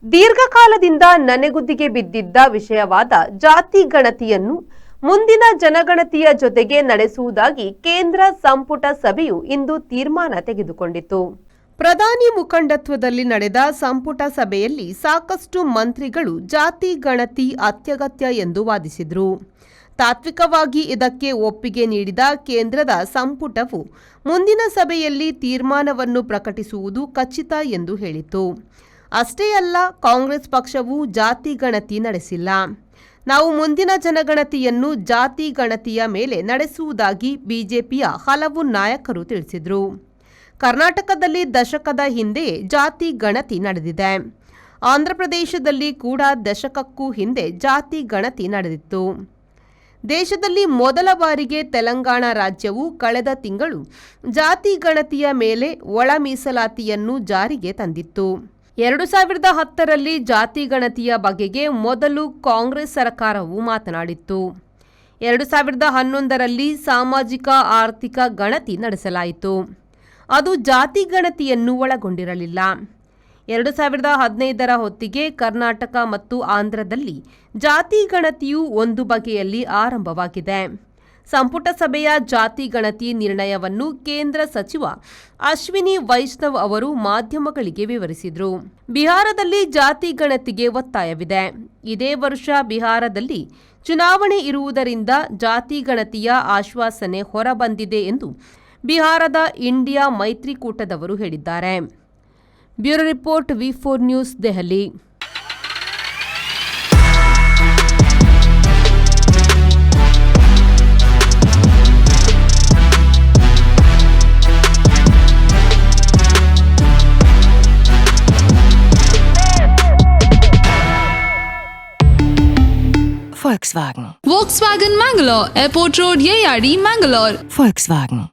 ದೀರ್ಘಕಾಲದಿಂದ ನನೆಗುದಿಗೆ ಬಿದ್ದಿದ್ದ ವಿಷಯವಾದ ಜಾತಿ ಗಣತಿಯನ್ನು ಮುಂದಿನ ಜನಗಣತಿಯ ಜೊತೆಗೆ ನಡೆಸುವುದಾಗಿ ಕೇಂದ್ರ ಸಂಪುಟ ಸಭೆಯು ಇಂದು ತೀರ್ಮಾನ ತೆಗೆದುಕೊಂಡಿತು. ಪ್ರಧಾನಿ ಮುಖಂಡತ್ವದಲ್ಲಿ ನಡೆದ ಸಂಪುಟ ಸಭೆಯಲ್ಲಿ ಸಾಕಷ್ಟು ಮಂತ್ರಿಗಳು ಜಾತಿ ಗಣತಿ ಅತ್ಯಗತ್ಯ ಎಂದು ವಾದಿಸಿದರು. ತಾತ್ವಿಕವಾಗಿ ಇದಕ್ಕೆ ಒಪ್ಪಿಗೆ ನೀಡಿದ ಕೇಂದ್ರದ ಸಂಪುಟವು ಮುಂದಿನ ಸಭೆಯಲ್ಲಿ ತೀರ್ಮಾನವನ್ನು ಪ್ರಕಟಿಸುವುದು ಖಚಿತ ಎಂದು ಹೇಳಿತು. ಅಷ್ಟೇ ಅಲ್ಲ, ಕಾಂಗ್ರೆಸ್ ಪಕ್ಷವು ಜಾತಿ ಗಣತಿ ನಡೆಸಿಲ್ಲ. ನಾವು ಮುಂದಿನ ಜನಗಣತಿಯನ್ನು ಜಾತಿ ಗಣತಿಯ ಮೇಲೆ ನಡೆಸುವುದಾಗಿ ಬಿಜೆಪಿಯ ಹಲವು ನಾಯಕರು ತಿಳಿಸಿದರು. ಕರ್ನಾಟಕದಲ್ಲಿ ದಶಕದ ಹಿಂದೆ ಜಾತಿ ಗಣತಿ ನಡೆದಿದೆ. ಆಂಧ್ರಪ್ರದೇಶದಲ್ಲಿ ಕೂಡ ದಶಕಕ್ಕೂ ಹಿಂದೆ ಜಾತಿ ಗಣತಿ ನಡೆದಿತ್ತು. ದೇಶದಲ್ಲಿ ಮೊದಲ ಬಾರಿಗೆ ತೆಲಂಗಾಣ ರಾಜ್ಯವು ಕಳೆದ ತಿಂಗಳು ಜಾತಿ ಗಣತಿಯ ಮೇಲೆ ಒಳ ಮೀಸಲಾತಿಯನ್ನು ಜಾರಿಗೆ ತಂದಿತ್ತು. 2010ರಲ್ಲಿ ಜಾತಿ ಗಣತಿಯ ಬಗೆಗೆ ಮೊದಲು ಕಾಂಗ್ರೆಸ್ ಸರ್ಕಾರವು ಮಾತನಾಡಿತ್ತು. 2011ರಲ್ಲಿ ಸಾಮಾಜಿಕ ಆರ್ಥಿಕ ಗಣತಿ ನಡೆಸಲಾಯಿತು. ಅದು ಜಾತಿ ಗಣತಿಯನ್ನು ಒಳಗೊಂಡಿರಲಿಲ್ಲ. 2015ರ ಹೊತ್ತಿಗೆ ಕರ್ನಾಟಕ ಮತ್ತು ಆಂಧ್ರದಲ್ಲಿ ಜಾತಿ ಗಣತಿಯು ಒಂದು ಬಗೆಯಲ್ಲಿ ಆರಂಭವಾಗಿದೆ. ಸಂಪುಟ ಸಭೆಯ ಜಾತಿ ಗಣತಿ ನಿರ್ಣಯವನ್ನು ಕೇಂದ್ರ ಸಚಿವ ಅಶ್ವಿನಿ ವೈಷ್ಣವ್ ಅವರು ಮಾಧ್ಯಮಗಳಿಗೆ ವಿವರಿಸಿದರು. ಬಿಹಾರದಲ್ಲಿ ಜಾತಿ ಗಣತಿಗೆ ಒತ್ತಾಯವಿದೆ. ಇದೇ ವರ್ಷ ಬಿಹಾರದಲ್ಲಿ ಚುನಾವಣೆ ಇರುವುದರಿಂದ ಜಾತಿ ಗಣತಿಯ ಆಶ್ವಾಸನೆ ಹೊರಬಂದಿದೆ ಎಂದು ಬಿಹಾರದ ಇಂಡಿಯಾ ಮೈತ್ರಿಕೂಟದವರು ಹೇಳಿದ್ದಾರೆ. Bureau report, V4 news, Delhi. Volkswagen Mangalore, Airport Road, Yeyadi, Mangalore. Volkswagen.